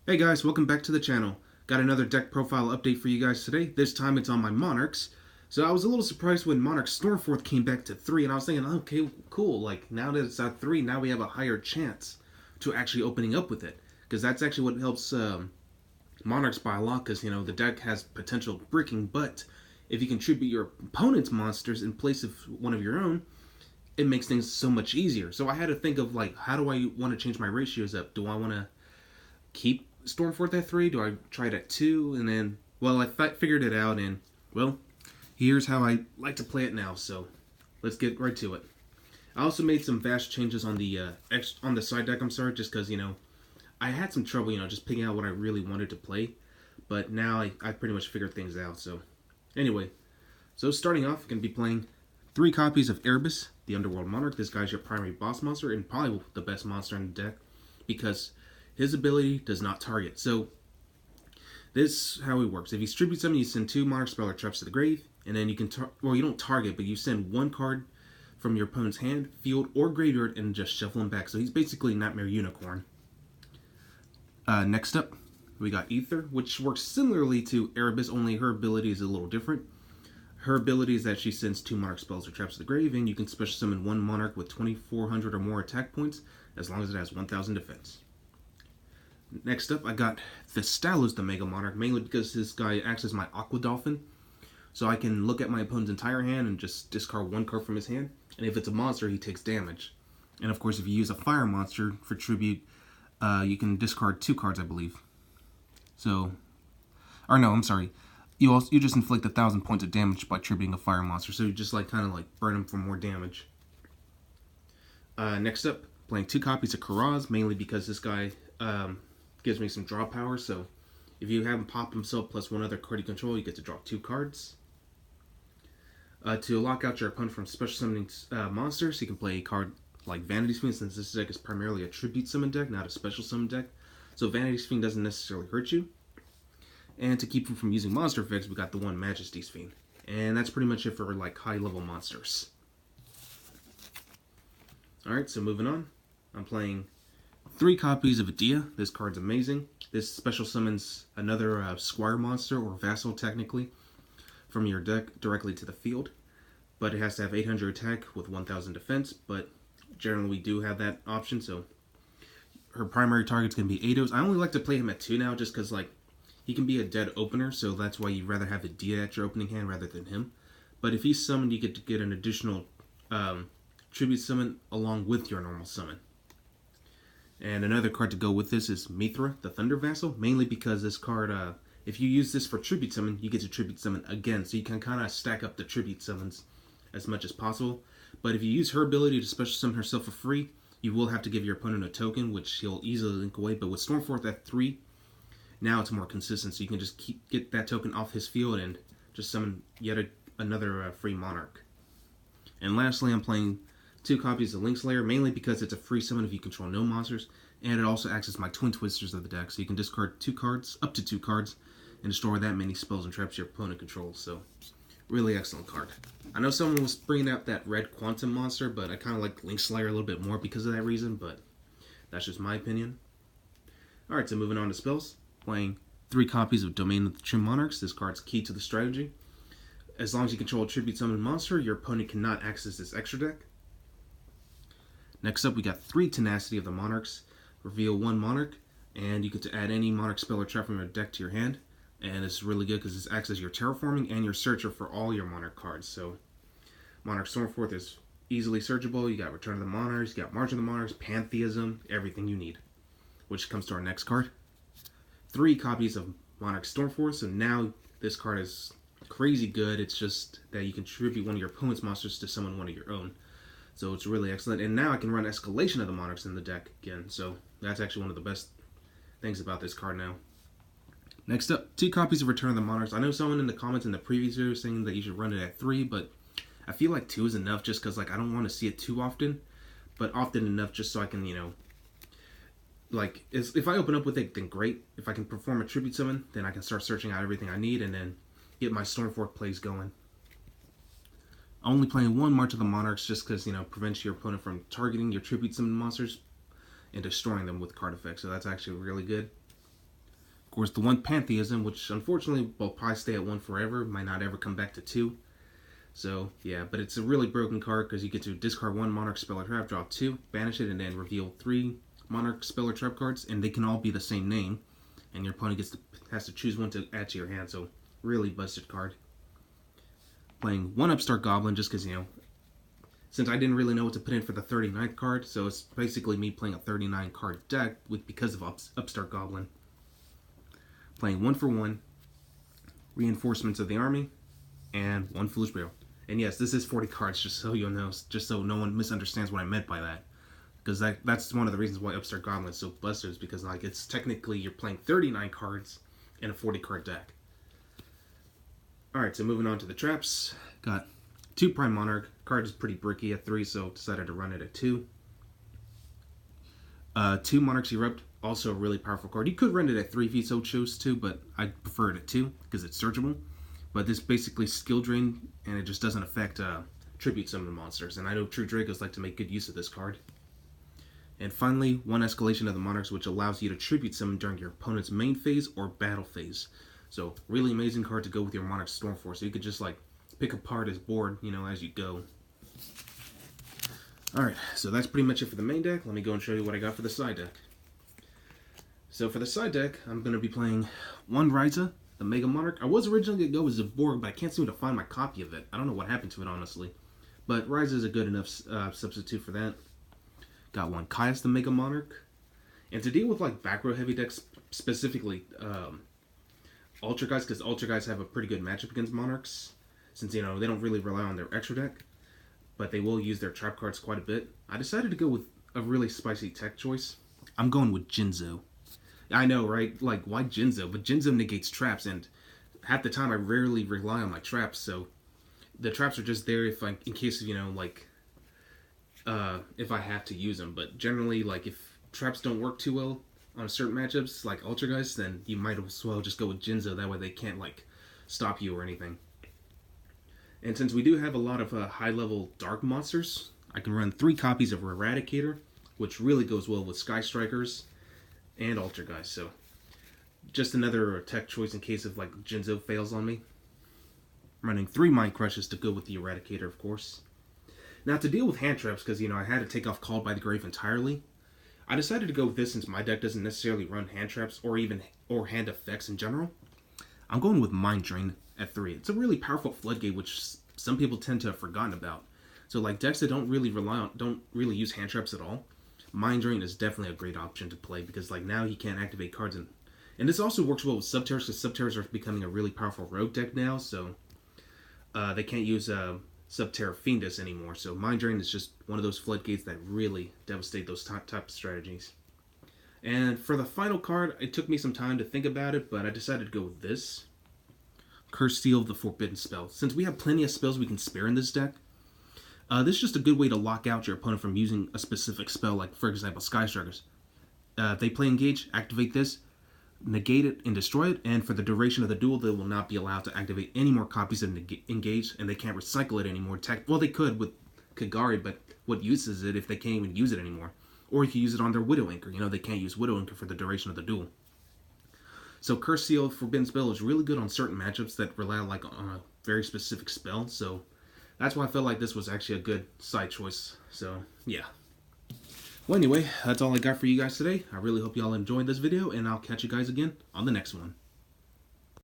Hey guys, welcome back to the channel. Got another deck profile update for you guys today. This time it's on my Monarchs. So I was a little surprised when Monarch Stormforth came back to 3, and I was thinking, okay, cool, like now that it's at 3, now we have a higher chance to actually opening up with it. Because that's actually what helps Monarchs by a lot, because, the deck has potential bricking, but if you contribute your opponent's monsters in place of one of your own, it makes things so much easier. So I had to think of, like, how do I want to change my ratios up? Do I want to keep Stormforth at 3? Do I try it at 2? And then, well, I figured it out, and, well, here's how I like to play it now, so let's get right to it. I also made some vast changes on the side deck, just because, I had some trouble, just picking out what I really wanted to play, but now I pretty much figured things out, so anyway. So starting off, I'm going to be playing 3 copies of Erebus, the Underworld Monarch. This guy's your primary boss monster, and probably the best monster in the deck, because his ability does not target. So this is how it works. If you distribute something, you send 2 Monarch spell or traps to the grave, and then you can you don't target, but you send 1 card from your opponent's hand, field, or graveyard, and just shuffle him back. So he's basically Nightmare Unicorn. Next up, we got Ether, which works similarly to Erebus, only her ability is a little different. Her ability is that she sends 2 Monarch spells or traps to the grave, and you can special summon 1 Monarch with 2,400 or more attack points, as long as it has 1,000 defense. Next up, I got Thestalos, the Mega Monarch, mainly because this guy acts as my Aqua Dolphin. So I can look at my opponent's entire hand and just discard 1 card from his hand. And if it's a monster, he takes damage. And of course, if you use a fire monster for tribute, you can discard 2 cards, I believe. So, or no, I'm sorry. You just inflict 1,000 points of damage by tributing a fire monster. So you just kind of burn him for more damage. Next up, playing 2 copies of Karaz, mainly because this guy gives me some draw power, so if you have him pop himself plus 1 other card you control, you get to draw 2 cards. To lock out your opponent from special summoning monsters, you can play a card like Vanity's Fiend, since this deck is primarily a tribute summon deck, not a special summon deck. So Vanity's Fiend doesn't necessarily hurt you. And to keep him from using monster effects, we got the 1 Majesty's Fiend. And that's pretty much it for high level monsters. Alright, so moving on. I'm playing 3 copies of Adia. This card's amazing. This special summons another Squire monster, or Vassal technically, from your deck directly to the field. But it has to have 800 attack with 1,000 defense, but generally we do have that option, so her primary target's going to be Eidos. I only like to play him at 2 now, just because he can be a dead opener, so that's why you'd rather have Adia at your opening hand rather than him. But if he's summoned, you get to get an additional tribute summon along with your normal summon. And another card to go with this is Mithra, the Thunder Vassal, mainly because this card, if you use this for tribute summon, you get to tribute summon again, so you can kind of stack up the tribute summons as much as possible. But if you use her ability to special summon herself for free, you will have to give your opponent a token, which he'll easily link away. But with Stormforth at 3, now it's more consistent, so you can just get that token off his field and just summon yet another free Monarch. And lastly, I'm playing 2 copies of Linkslayer, mainly because it's a free summon if you control no monsters, and it also acts as my Twin Twisters of the deck, so you can discard 2 cards, up to 2 cards, and destroy that many spells and traps your opponent controls, so really excellent card. I know someone was bringing out that red Quantum monster, but I kind of like Linkslayer a little bit more because of that reason, but that's just my opinion. Alright, so moving on to spells, playing 3 copies of Domain of the True Monarchs. This card's key to the strategy. As long as you control a tribute summon monster, your opponent cannot access this extra deck. Next up, we got 3 Tenacity of the Monarchs. Reveal 1 Monarch, and you get to add any Monarch spell or trap from your deck to your hand. And it's really good because this acts as your terraforming and your searcher for all your Monarch cards. So, Monarch Stormforth is easily searchable. You got Return of the Monarchs, you got March of the Monarchs, Pantheism, everything you need. Which comes to our next card. 3 copies of Monarch Stormforth, so now this card is crazy good. It's just that you can tribute one of your opponent's monsters to summon one of your own. So it's really excellent. And now I can run Escalation of the Monarchs in the deck again. So that's actually one of the best things about this card now. Next up, 2 copies of Return of the Monarchs. I know someone in the comments in the previous video saying that you should run it at 3, but I feel like 2 is enough just because I don't want to see it too often. But often enough just so I can, if I open up with it, then great. If I can perform a tribute summon, then I can start searching out everything I need and then get my Stormforth plays going. Only playing 1 March of the Monarchs just because, prevents your opponent from targeting your tribute summon monsters and destroying them with card effects. So that's actually really good. course, the one Pantheism, which unfortunately will probably stay at 1 forever, might not ever come back to 2. So, yeah, but it's a really broken card because you get to discard 1 Monarch spell or trap, draw 2, banish it, and then reveal 3 Monarch spell or trap cards, and they can all be the same name. And your opponent has to choose one to add to your hand, so really busted card. Playing 1 Upstart Goblin just because, since I didn't really know what to put in for the 39th card, so it's basically me playing a 39 card deck because of Upstart Goblin. Playing 1 for 1, Reinforcements of the Army, and 1 Foolish Barrel. And yes, this is 40 cards, just so you'll know, just so no one misunderstands what I meant by that. Because that's one of the reasons why Upstart Goblin is so busted, is because it's technically you're playing 39 cards in a 40 card deck. Alright, so moving on to the traps. Got 2 Prime Monarch. Card is pretty bricky at 3, so decided to run it at 2. 2 Monarchs Erupt, also a really powerful card. You could run it at 3 if you so chose to, but I prefer it at 2 because it's searchable. But this basically skill drain, and it just doesn't affect tribute summon monsters. And I know True Dragos like to make good use of this card. And finally, 1 Escalation of the Monarchs, which allows you to tribute summon during your opponent's main phase or battle phase. So, really amazing card to go with your Monarch Stormforth. So you could just pick apart his board, as you go. Alright, so that's pretty much it for the main deck. Let me go and show you what I got for the side deck. So for the side deck, I'm going to be playing 1 Ryza, the Mega Monarch. I was originally going to go with Zaborg, but I can't seem to find my copy of it. I don't know what happened to it, honestly. But Ryza is a good enough substitute for that. Got 1 Caius, the Mega Monarch. And to deal with back row heavy decks, specifically Ultra Guys, because Ultra Guys have a pretty good matchup against Monarchs. Since, they don't really rely on their extra deck. But they will use their trap cards quite a bit. I decided to go with a really spicy tech choice. I'm going with Jinzo. I know, right? Why Jinzo? But Jinzo negates traps, and half the time I rarely rely on my traps, so the traps are just there in case of, if I have to use them. But generally, if traps don't work too well on certain matchups, like Ultra Guys, then you might as well just go with Jinzo. That way they can't, stop you or anything. And since we do have a lot of high-level dark monsters, I can run 3 copies of Eradicator, which really goes well with Sky Strikers and Ultra Guys. So, just another tech choice in case of Jinzo fails on me. I'm running 3 Mind Crushes to go with the Eradicator, of course. Now, to deal with hand traps, because I had to take off Called by the Grave entirely, I decided to go with this since my deck doesn't necessarily run hand traps or hand effects in general. I'm going with Mind Drain at 3. It's a really powerful floodgate, which some people tend to have forgotten about. So decks that don't really use hand traps at all, Mind Drain is definitely a great option to play because now he can't activate cards, and this also works well with Subterrors because Subterrors are becoming a really powerful rogue deck now, so they can't use Subterror Fiendus anymore. So Mind Drain is just one of those floodgates that really devastate those type of strategies. And for the final card, it took me some time to think about it, but I decided to go with this. Curse Seal of the Forbidden Spell. Since we have plenty of spells we can spare in this deck, this is just a good way to lock out your opponent from using a specific spell, like, for example, Sky Strikers. If they play Engage, activate this, negate it, and destroy it, and for the duration of the duel, they will not be allowed to activate any more copies of Engage, and they can't recycle it anymore. Well, they could with Kagari, but what use is it if they can't even use it anymore? Or if you use it on their Widow Anchor. They can't use Widow Anchor for the duration of the duel. So Curse Seal Forbidden Spell is really good on certain matchups that rely on a very specific spell. So that's why I felt like this was actually a good side choice. So yeah. Well, anyway, that's all I got for you guys today. I really hope you all enjoyed this video, and I'll catch you guys again on the next one.